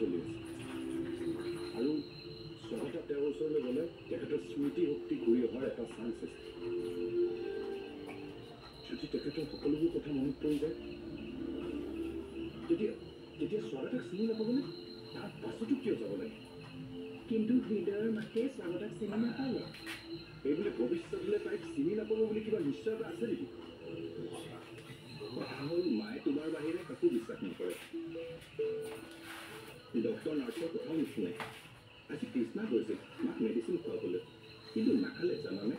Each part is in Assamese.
চলি আছে আৰু ছঘণ্টা তেওঁৰ ওচৰলৈ গ'লে তেখেতৰ স্মৃতি শক্তি ঘূৰি অহাৰ এটা চান্স আছে। যদি তেখেতৰ সকলোবোৰ কথা মনত পৰি যায় তেতিয়া স্বাগতাক চিনি নাপাবনে? তাৰ পাছতো কিয় যাব লাগে? কিন্তু হৃদয়ৰ মাকে স্বাগতাক চিনি নাপালে। এইবুলি ভৱিষ্যতলৈ তাইক চিনি নাপাব বুলি কিবা নিশ্চয়তা আছে নেকি? কথা হ'ল মায়ে তোমাৰ বাহিৰে কাকো বিশ্বাস নকৰে। ডক্টৰ নাৰ্ছৰ কথাও নুশুনে। আজি কৃষ্ণা গৈছিল মাক মেডিচিন খুৱাবলৈ, কিন্তু নাখালে জানানে?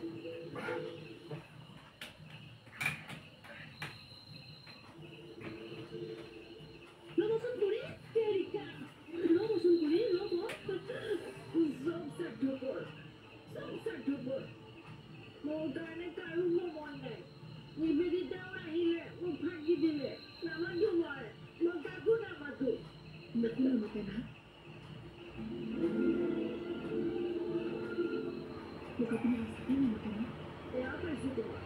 মোৰ কাৰণে কাৰো মন নাই। নিবেদিতাও আহিলে মোক ফাঁকি দিলে। নামাতো মই কাকো নামাতো। মোকো নামাতে না? মোক আপুনি সঁচাকৈ নামাতে না? বেয়া পাইছো তোমাক।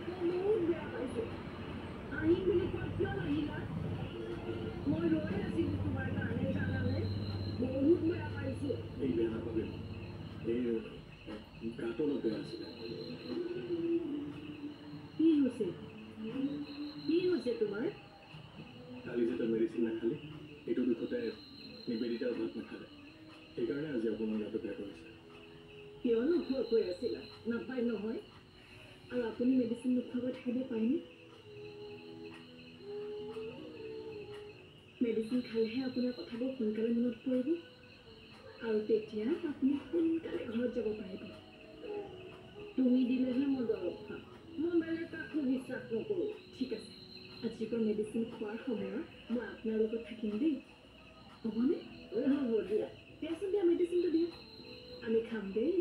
মই বহুত বেয়া পাইছো। আহিম বুলি কোৱা কিয় নাহিলা? মই ৰৈ আছিলো তোমাৰ কাৰণে জানানে? বহুত বেয়া পাইছো। এই বেয়া নাপাবে, এই গাটো অলপ বেয়া আছিলে। কি হৈছে তোমাৰ? কালি যে তই মেডিচিন নাখালি, এইটো দুখতে নিবেদিতাৰ ভাত নাখালে, সেইকাৰণে আজি আপোনাৰ গাটো বেয়া কৰিছে। কিয়নো খোৱা কৈ আছিলা? নাপায় নহয়। আৰু আপুনি মেডিচিন নোখোৱাকৈ থাকিব পাৰিনে? মেডিচিন খালেহে আপোনাৰ কথাবোৰ সোনকালে মনত পৰিব আৰু তেতিয়া আপুনি সোনকালে ঘৰত যাব পাৰিব। তুমি দিলেহে মই দৰৱ খাম। মই বেলেগ কাকো বিশ্বাস নকৰোঁ। ঠিক আছে, আজিৰ পৰা মেডিচিন খোৱাৰ সময়ত মই আপোনাৰ লগত থাকিম দেই। হ'বনে? হ'ব দিয়া। দিয়াচোন দিয়া, মেডিচিনটো দিয়া। আমি খাম দেই।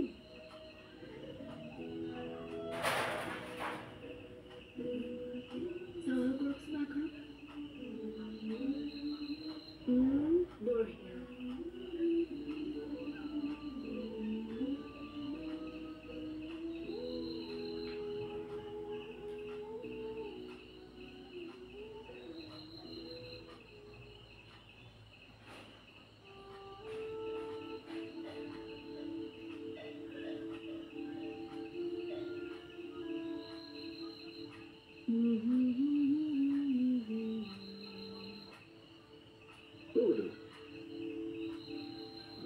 চাউল কৰকচোন আখৰক। বঢ়িয়া।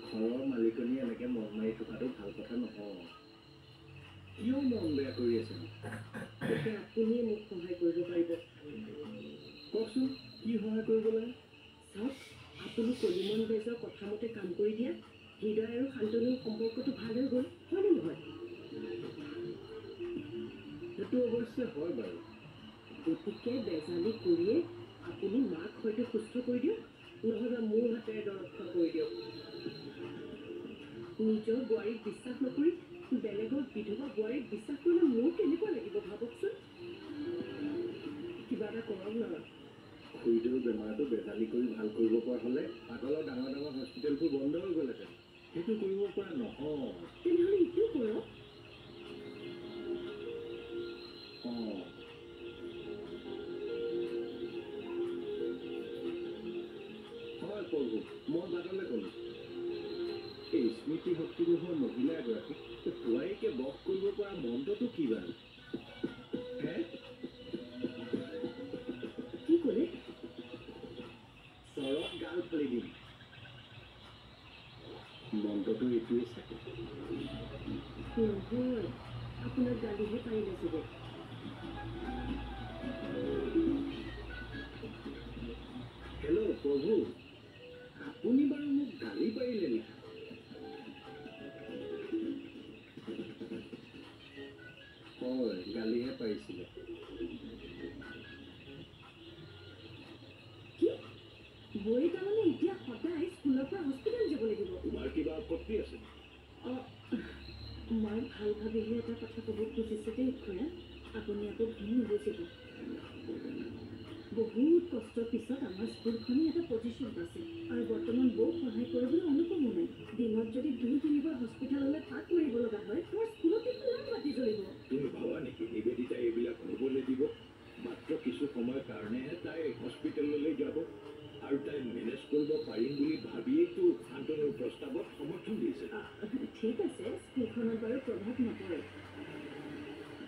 ঘৰৰ মালিকনী এনেকে মন মাৰি থকাটো ভাল কথা নহয়। কিয় মন বেয়া কৰি আছে? এতিয়া আপুনিয়ে মোক সহায় কৰিব পাৰিব। কওকচোন কি সহায় কৰিব লাগে? চাওক, আপুনি কলিমন বেজৰ কথা মতে কাম কৰি দিয়া। হৃদয় আৰু শান্তনুৰ সম্পৰ্কটো ভাল হৈ গ'ল, হয়নে নহয়? সেইটো অৱশ্যে হয় বাৰু। গতিকে বেজালি কৰিয়ে আপুনি মাক হয়তো সুস্থ কৰি দিয়ক, নহ'লে মোৰ হাতেৰে দৰৱ খোৱা কৰি দিয়ক। নিজৰ বোৱাৰীক বিশ্বাস নকৰি বেলেগৰ বিধৱা বোৱাৰীক বিশ্বাস কৰিলে মোৰ কেনেকুৱা লাগিব ভাবকচোন। কিবা এটা কৰক না। খুৰীদেউৰ বেমাৰটো বেজালি কৰি ভাল কৰিব পৰা হ'লে আগলৈ ডাঙৰ ডাঙৰ হস্পিটেলবোৰ বন্ধ হৈ গ'লহেঁতেন। সেইটো কৰিব পৰা নহয়। তেনেহ'লে এইটোও কৰক। হয় প্ৰভু, মই বাটলৈ গ'লো। এই স্মৃতি শক্তি নোহোৱা মহিলা এগৰাকীক বোৱাৰীকে বস কৰিব পৰা মন্ত্ৰটো কি বাৰু? হে? কি ক'লে? চৰত গাল ফালি দিম। মন্ত্ৰটো এইটোৱে চাগে। নহয়, আপোনাৰ গালিহে পাৰিলে চাগে। হেল্ল' প্ৰভু, আপুনি বাৰু মোক গালি পাৰিলে নেকি? হয়, গালিহে পাৰিছিলে। কি? বৈ তাৰমানে এতিয়া সদায় স্কুলৰ পৰা হস্পিটেল যাব লাগিব? তোমাৰ কিবা আপত্তি আছে? মই ভাল ভাবিহে এটা কথা ক'ব খুজিছোঁ দেই খুৰা। আপুনি আকৌ ভুল নুবুজিব। বহুত কষ্টৰ পিছত আমাৰ স্কুলখনে এটা পজিশ্যন পাইছে আৰু বৰ্তমান বৌক সহায় কৰিবলৈ অনুপমো নাই। দিনত যদি 2-3বাৰ হস্পিটেললৈ পাক কৰিব লগা হয়, তোমাৰ স্কুলতে কিমান মাতি জ্বলিব? তুমি ভাবা নেকি নিবেদিতাই এইবিলাক হ'বলৈ দিব? মাত্ৰ কিছু সময়ৰ কাৰণেহে তাই হস্পিটেললৈ যাব আৰু তাই মেনেজ কৰিব পাৰিব দিম বুলি ভাবিয়েইতো শান্তনুৰ প্ৰস্তাৱত সমৰ্থন দিছে। ঠিক আছে, স্কুলখনত বাৰু প্ৰভাৱ নপৰে,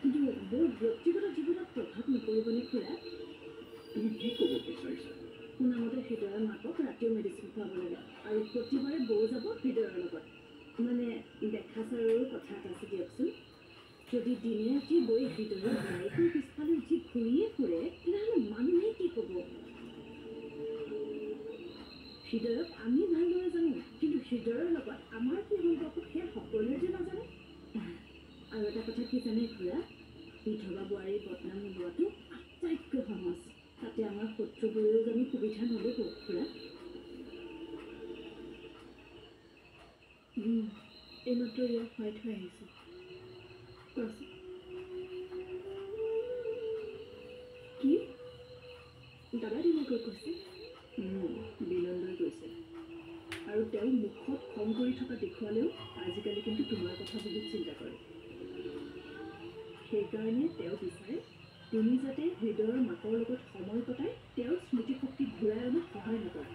কিন্তু মোৰ ব্যক্তিগত জীৱনত প্ৰভাৱ নপৰিবনে খুৰা? তুমি কি ক'ব বিচাৰিছা? শুনামতে হৃদয়ৰ মাকক ৰাতিও মেডিচিন খুৱাব লাগে, আৰু প্ৰতিবাৰে বৌ যাব হৃদয়ৰ লগত। মানে দেখা চাৰৰো কথা এটা আছে দিয়কচোন। যদি দিনে ৰাতি বৈ হৃদয়ৰ বাইকৰ পিছফালে উঠি ঘূৰিয়ে ফুৰে, তেনেহ'লে মানুহে কি ক'ব? হৃদয়ক আমি ভালদৰে জানো, কিন্তু হৃদয়ৰ লগত আমাৰ কি সম্পৰ্ক সেয়া সকলোৱে যে নাজানে। আৰু এটা কথা কি জানে খুৰা? বিধৱা বোৱাৰীৰ বদনাম নোলোৱাটো আটাইতকৈ সহজ। তাতে আমাৰ শত্ৰুবোৰেও জানি সুবিধা নল'ব খুৰা। এইমাত্ৰ ইয়াক খুৱাই থৈ আহিছোঁ। কোৱাচোন কি? দাদা দিনকৈ কৈছে বিললৈ গৈছে, আৰু তেওঁ মুখত খং কৰি থকা দেখুৱালেও আজিকালি কিন্তু তোমাৰ কথা বহুত চিন্তা কৰে। সেইকাৰণে তেওঁ বিচাৰে তুমি যাতে হৃদয়ৰ মাকৰ লগত সময় কটাই তেওঁৰ স্মৃতিশক্তি ঘূৰাই অনাত সহায় নকৰা।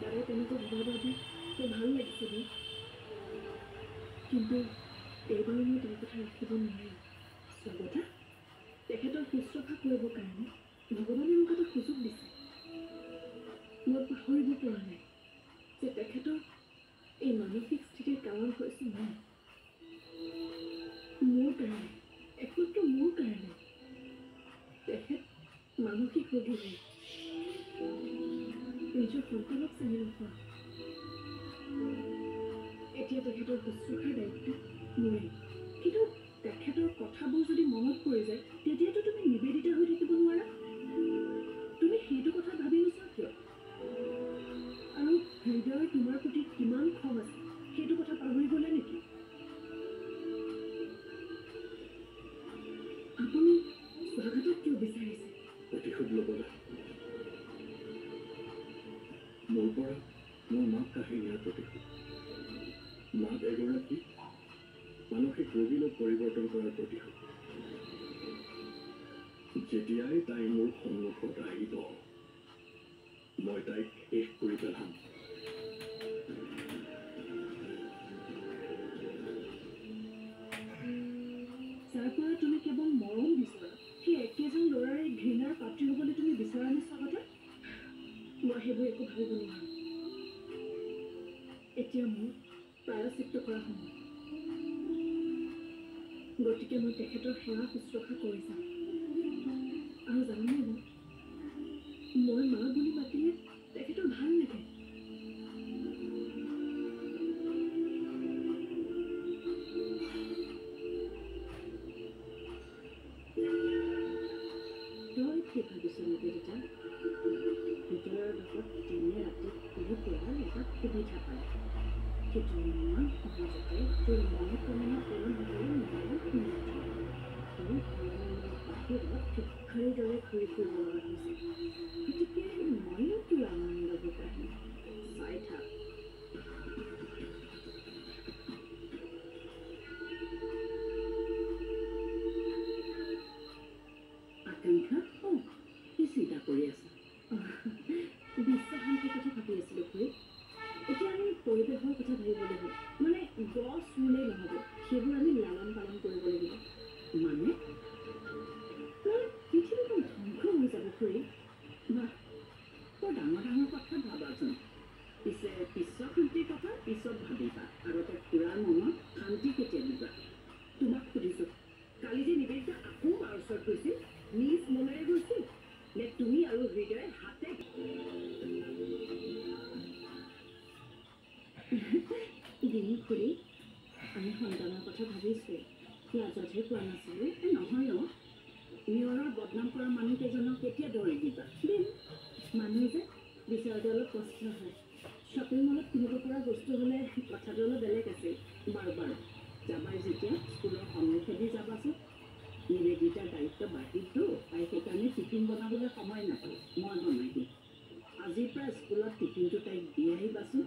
দাদাই তেনেকৈ ভবা বাবে বৰ ভাল লাগিছে মোৰ, কিন্তু এইবাৰো মই তেওঁৰ কথা ৰাখিব নোৱাৰিম। স্বাগতা, তেখেতৰ শুশ্ৰূষা কৰিবৰ কাৰণে ভগৱানে মোক এটা সুযোগ দিছে। মই পাহৰিব পৰা নাই যে তেখেতৰ এই মানসিক স্থিতিৰ কাৰণ হৈছে মই। মোৰ কাৰণে, একমাত্ৰ মোৰ কাৰণে তেখেত মানসিক ৰোগী হয়। নিজৰ সন্তানক চিনি নোপোৱা। এতিয়া তেখেতৰ শুশ্ৰূষাৰ দায়িত্ব মোৰেই, কিন্তু তেখেতৰ কথাবোৰ যদি মনত পৰি যায়, তেতিয়াতো তুমি নিবেদিতা হৈ থাকিব নোৱাৰা। তুমি সেইটো কথা ভাবি নোচোৱা কিয়? আৰু হৃদয় তোমাৰ প্ৰতি কিমান খং আছে সেইটো কথা পাহৰি গ'লে নেকি? আপুনি স্বাগতক কিয় বিচাৰিছে? প্ৰতিশোধ ল'বলৈ। মোৰ পৰা মোৰ মাক কাঢ়ি নিয়াৰ প্ৰতিশোধ। মাক এগৰাকী মানসিক ৰোগীলৈ পৰিৱৰ্তন কৰাৰ প্ৰতিশোধ। যেতিয়াই তাই মোৰ সন্মুখত আহিব, মই তাইক শেষ কৰি পেলাম। যাৰ পৰা তুমি কেৱল মৰম বিচৰা, সেই একেজন ল'ৰাৰে ঘৃণাৰ পাত্ৰী হ'বলৈ তুমি বিচৰা নে স্বাগতা? মই সেইবোৰ একো ভাবিব নোৱাৰোঁ। এতিয়া মোৰ প্ৰায়শ্চিত্ত কৰা সময়, গতিকে মই তেখেতৰ সেৱা শুশ্ৰূষা কৰি যাম। আৰু জানানে মই মা বুলি মাতিলে তেখেতৰ ভাল লাগে। তই কি ভাবিছ নিবেদিতা? হৃদয়ৰ লগত দিনে ৰাতি ঘূৰি ফুৰাৰ এটা সুবিধা পায়। সেইটো ইমান সহজতে তোৰ মনোকামনা পূৰণ হ'বলৈ নোৱাৰে। তোৰ ঘৰৰ বাহিৰত ভিক্ষাৰীৰ দৰে ঘূৰি ফুৰিব লগা হৈছে। গতিকে ময়ো তোৰ আনন্দবোৰ কাঢ়িম। চাই থাক। আকাংক্ষা, কি চিন্তা কৰি আছা? বিশ্বাসৰ কথা ভাবি আছিলোঁ খুৰী। এতিয়া আমি পৰিৱেশৰ কথা ভাবিব লাগিব। মানে গছ ৰুলেই নহ'ব, সেইবোৰ আমি লালন পালন কৰিব লাগিব। মানে পৃথিৱীখন ধ্বংস হৈ যাব খুৰী। বাহ, বৰ ডাঙৰ ডাঙৰ কথা ভাবাচোন। পিছে বিশ্ব শান্তিৰ কথা পিছত ভাবিবা, আগতে খুৰাৰ মনত শান্তি কেতিয়া দিবা? তোমাক সুধিছোঁ, কালি যে নিবেদিতা আকৌ মাৰ ওচৰত গৈছিল, নিজ মনেৰে গৈছিল নে তুমি আৰু হৃদয়ে হাতে? দিন খুৰী, আমি সন্তানৰ কথা ভাবিছোঁৱেই, লাজতহে পোৱা নাছিলোঁ। নহয় ন, নিয়ৰৰ বদনাম কৰা মানুহকেইজনক কেতিয়া দৌৰি দিবা? দিম। মানুহ যে বিচাৰোঁতে অলপ কষ্ট হয়। শ্বপিং মলত কিনিব পৰা বস্তু হ'লে কথাটো অলপ বেলেগ আছিল। বাৰু বাৰু, যাবাই যেতিয়া স্কুলৰ সন্মুখেদি যাবাচোন। নিবেদিতাৰ দায়িত্ব বাঢ়িলতো, তাই সেইকাৰণে টিফিন বনাবলৈ সময় নাপায়। মই বনাই দিম। আজিৰ পৰা স্কুলত টিফিনটো তাইক দি আহিবাচোন।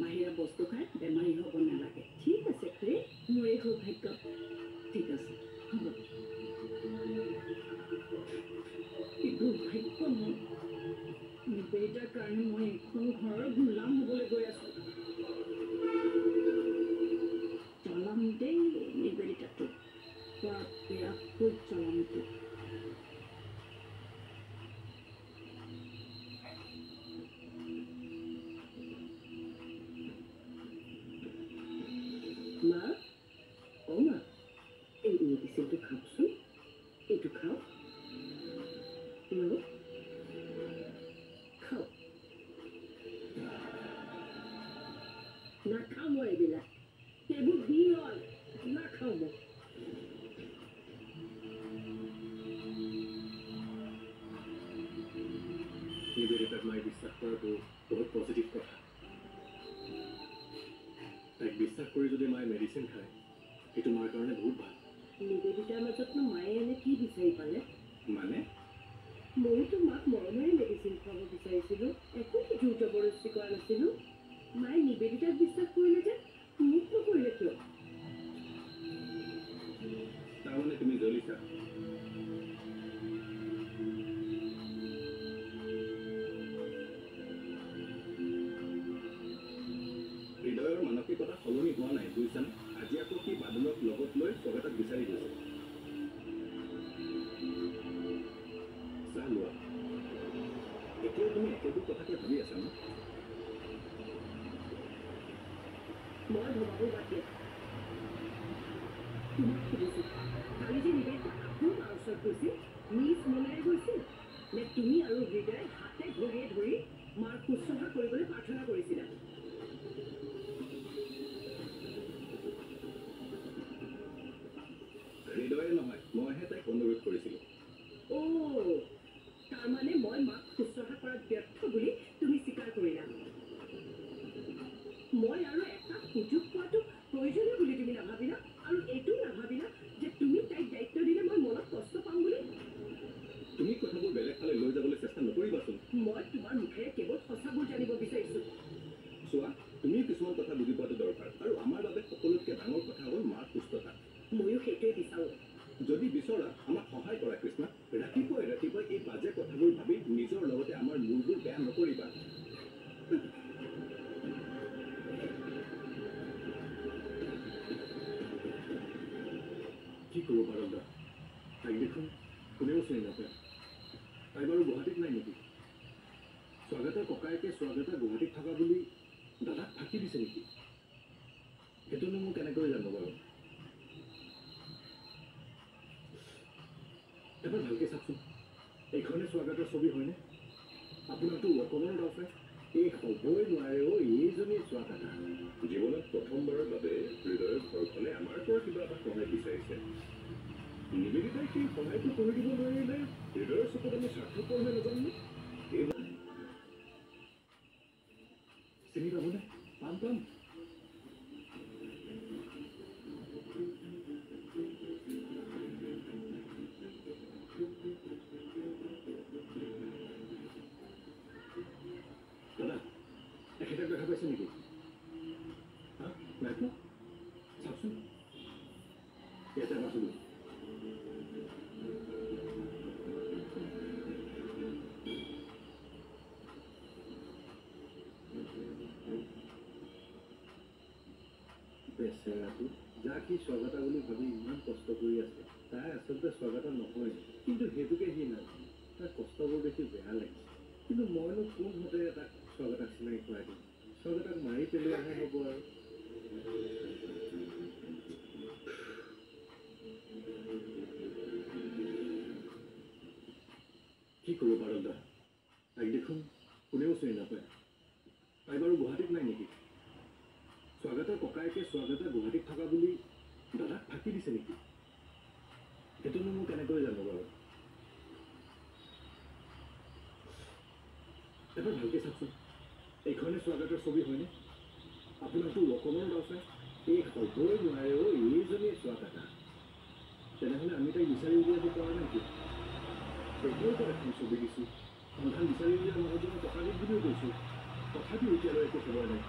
বাহিৰা বস্তু খাই বেমাৰী হ'ব নালাগে। ঠিক আছে খুৰী, মোৰেই সৌভাগ্য। ঠিক আছে, হ'ব। কি দুৰ্ভাগ্য মোৰ। নিবেদিতাৰ কাৰণে মই এখন ঘৰৰ গোলাম মা অ মা এই মেডিচিনটো খাওকচোন এইটো খাওক খাওক নাখাওঁ মই এইবিলাক সেইবোৰ দি হ'ল নাখাওঁ মই নিবেদিতাক মায়ে বিশ্বাস কৰাটো বহুত পজিটিভ কথা তাইক বিশ্বাস কৰি যদি মায়ে মেডিচিন খায় সেইটো মাৰ কাৰণে বহুত ভাল নিবেদিতাৰ মাজতনো মায়ে এনে কি বিচাৰি পালে মানে ময়োতো মাক মৰমেৰে মেডিচিন খুৱাব বিচাৰিছিলোঁ একো জোৰ জবৰদস্তি কৰা নাছিলোঁ মায়ে নিবেদিতাক বিশ্বাস কৰিলে যে মোক নকৰিলে কিয় তাৰমানে তুমি জ্বলিছা হৃদয়ৰ মানসিকতা সলনি হোৱা নাই বুজিছানে আজি আকৌ কি বাদলক লগত লৈ স্বগতক বিচাৰি গৈছে চাহ লোৱা এতিয়াও তুমি একেবোৰ কথাকে ভাবি আছা ন মই ভবাবোৰ বাদ দিয়া তোমাক সুধিছোঁ কালি যে নিবেদিতা আকৌ মাৰ ওচৰত গৈছিল নিজ মনেৰে গৈছিল নে তুমি আৰু হৃদয়ে হাতে ভৰিয়ে ধৰি মাৰ শুশ্ৰূষা কৰিবলৈ প্ৰাৰ্থনা কৰিছিলা হৃদয়ে নহয় মইহে তাইক অনুৰোধ কৰিছিলোঁ তাৰমানে মই মাক শুশ্ৰূষা কৰাত ব্যৰ্থ বুলি তুমি স্বীকাৰ কৰিলা মই আৰু এটা সুযোগ পোৱাটো প্ৰয়োজনীয় বুলি তুমি নাভাবিলা আৰু এইটোও নাভাবিলা যে তুমি তাইক দায়িত্ব দিলে মই মনত কষ্ট পাম বুলি তুমি কথাবোৰ বেলেগ ফালে লৈ যাবলৈ চেষ্টা নকৰিবাচোন মই তোমাৰ মুখেৰে কেৱল সঁচাবোৰ জানিব বিচাৰিছোঁ চোৱা তুমিও কিছুমান কথা বুজি পোৱাটো দৰকাৰ আৰু আমাৰ বাবে সকলোতকৈ ডাঙৰ কথা হ'ল মাৰ সুস্থতা ময়ো সেইটোৱে বিচাৰোঁ যদি বিচৰা আমাক সহায় কৰা কৃষ্ণা ৰাতিপুৱাই ৰাতিপুৱাই এই বাজে কথাবোৰ ভাবি নিজৰ লগতে আমাৰ মূৰবোৰ বেয়া নকৰিবা কি কৰোঁ বাৰন্দা তাইক দেখোন কোনেও চিনি নাপায় তাই বাৰু গুৱাহাটীত নাই নেকি স্বাগতৰ ককায়েকে স্বাগতা গুৱাহাটীত থকা বুলি দাদাক ফাঁকি দিছে নেকি সেইটোনো মই কেনেকৈ জানো বাৰু এবাৰ ভালকৈ চাওকচোন এইখনে স্বাগতৰ ছবি হয়নে আপোনাৰতো অকণমানো ডাউট নাই এই হ'বই নোৱাৰে এইজনী স্বাগতা জীৱনত প্ৰথমবাৰৰ বাবে হৃদয়ৰ ঘৰখনে আমাৰ পৰা কিবা এটা সহায় বিচাৰিছে নিবেদিতাই সেই সহায়টো কৰি দিব নোৱাৰিলে হৃদয়ৰ চকুত আমি স্বাৰ্থপৰ হৈ নাজানো চিনি পাবনে পাম পাম দাদা এখেতক দেখা পাইছে নেকি হা নাই পোৱা চাওকচোন ইয়াতে আছিলোঁ বেচেৰাটো যাক সি স্বাগতা বুলি ভাবি ইমান কষ্ট কৰি আছে তাই আচলতে স্বাগতা নহয় কিন্তু সেইটোকে সি নাজানে তাৰ কষ্টবোৰ দেখি বেয়া লাগিছে কিন্তু মইনো কোন হতে তাক স্বাগতাক চিনাকি কৰাই দিম স্বাগতাক মাৰি পেলোৱাহে হ'ব আৰু কি কৰোঁ বাৰন্দা তাইক দেখোন কোনেও চিনি নাপায় তাই বাৰু গুৱাহাটীত নাই নেকি স্বাগতৰ ককায়েকে স্বাগতা গুৱাহাটীত থকা বুলি দাদাক ফাঁকি দিছে নেকি সেইটোনো মই কেনেকৈ জানো বাৰু এবাৰ ভালকৈ চাওকচোন এইখনে স্বাগতৰ ছবি হয়নে আপোনাৰতো অকণমানো ডাউট নাই এই হ'বই নোৱাৰে এইজনী স্বাগতা তেনেহ'লে আমি তাইক বিচাৰি উলিয়াব পৰা নাই নেকি সেইটোৱেতো এখন ছবি দিছোঁ সন্ধান বিচাৰি উলিয়াই মানুহজনক টকা দিম বুলিও কৈছোঁ তথাপিও এতিয়ালৈ একো খবৰ নাই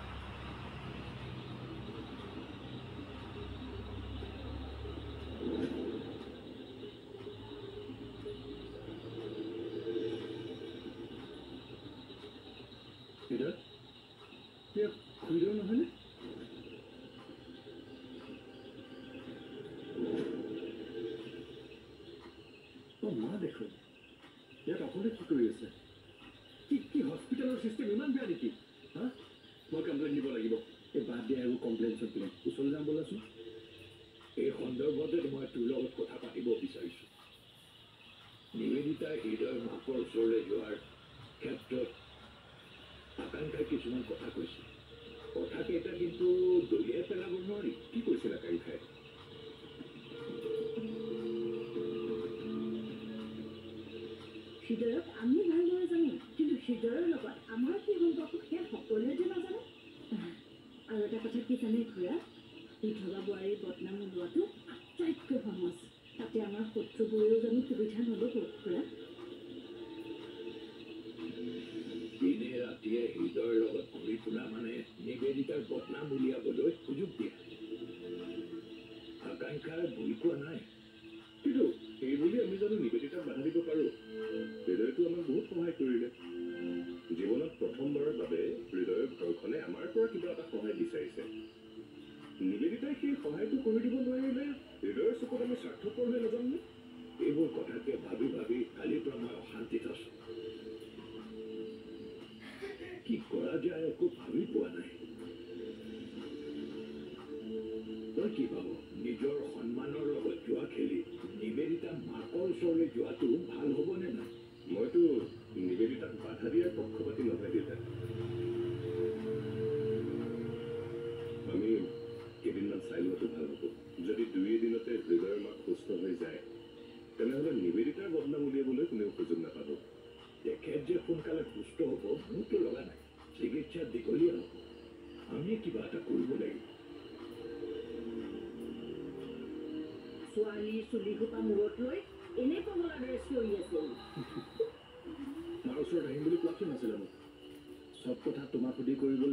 হৃদয় হৃদয় নহয়নে মা দেখোন ইয়াত অকলে কি কৰি আছে কি হস্পিটেলৰ চিষ্টেম ইমান বেয়া নেকি হা মই কমপ্লেইন দিব লাগিব এই বাদ দিয়া এইবোৰ কমপ্লেইন চমপ্লেইন ওচৰলৈ যাম ব'লাচোন এই সন্দৰ্ভতে মই তোৰ লগত কথা পাতিব বিচাৰিছোঁ নিবেদিতাই হৃদয় মাকৰ ওচৰলৈ যোৱাৰ ক্ষেত্ৰত আকাংক্ষাই কিছুমান কথা কৈছে কথাকেইটা কিন্তু দলিয়াই পেলাব নোৱাৰি কি কৈছিল আকাংক্ষাই হৃদয়ক আমি ভালদৰে জানো কিন্তু হৃদয়ৰ লগত আমাৰ কি সম্পৰ্ক সেয়া সকলোৱে যে নাজানে আৰু এটা কথা কি জানে খুৰা বিধৱা বোৱাৰীৰ বদনাম ওলোৱাটো আটাইতকৈ সহজ তাতে আমাৰ শত্ৰুবোৰেও জানো সুবিধা নল'ব খুৰা দিনে ৰাতিয়ে হৃদয়ৰ লগত ঘূৰি ফুৰা মানে নিবেদিতাৰ বদনাম উলিয়াবলৈ সুযোগ দিয়া আকাংক্ষাৰ ভুল কোৱা নাই কিন্তু সেইবুলি আমি জানো নিবেদিতাক বাধা দিব পাৰোঁ হৃদয়টো আমাক বহুত সহায় কৰিলে জীৱনত প্ৰথমবাৰৰ বাবে হৃদয়ৰ ঘৰখনে আমাৰ পৰা কিবা এটা সহায় বিচাৰিছে নিবেদিতাই সেই সহায়টো কৰি দিব নোৱাৰিলে হৃদয়ৰ চকুত আমি স্বাৰ্থপৰ হৈ নাযামনে এইবোৰ কথাকে ভাবি ভাবি কালিৰ পৰা মই অশান্তিত আছোঁ কি কৰা যায় একো ভাবি পোৱা নাই তই কি ভাব নিজৰ সন্মানৰ লগত যোৱা খেলি নিবেদিতা মাকৰ ওচৰলৈ যোৱাটো ভাল হ'বনে নাই মইতো নিবেদিতাক বাধা দিয়াৰ পক্ষপাতি নহয় দেউতা আমি কেইদিনমান চাই লোৱাটো ভাল হ'ব যদি দুই এদিনতে হৃদয়ৰ মাক সুস্থ হৈ যায় তেনেহ'লে নিবেদিতাৰ বদনাম উলিয়াবলৈ কোনেও সুযোগ নাপাব তেখেত যে সোনকালে সুস্থ হ'ব মোৰতো লগা নাই চিকিৎসা দীঘলীয়া হ'ব আমি কিবা এটা কৰিব লাগিব ছোৱালীৰ চুলিসোপা মূৰত লৈ এনে কমলা দৰে চিঞৰি আছিল মাৰ ওচৰত আহিম বুলি কোৱাচোন নাছিলে মোক চব কথা তোমাক সুধি কৰিবলৈ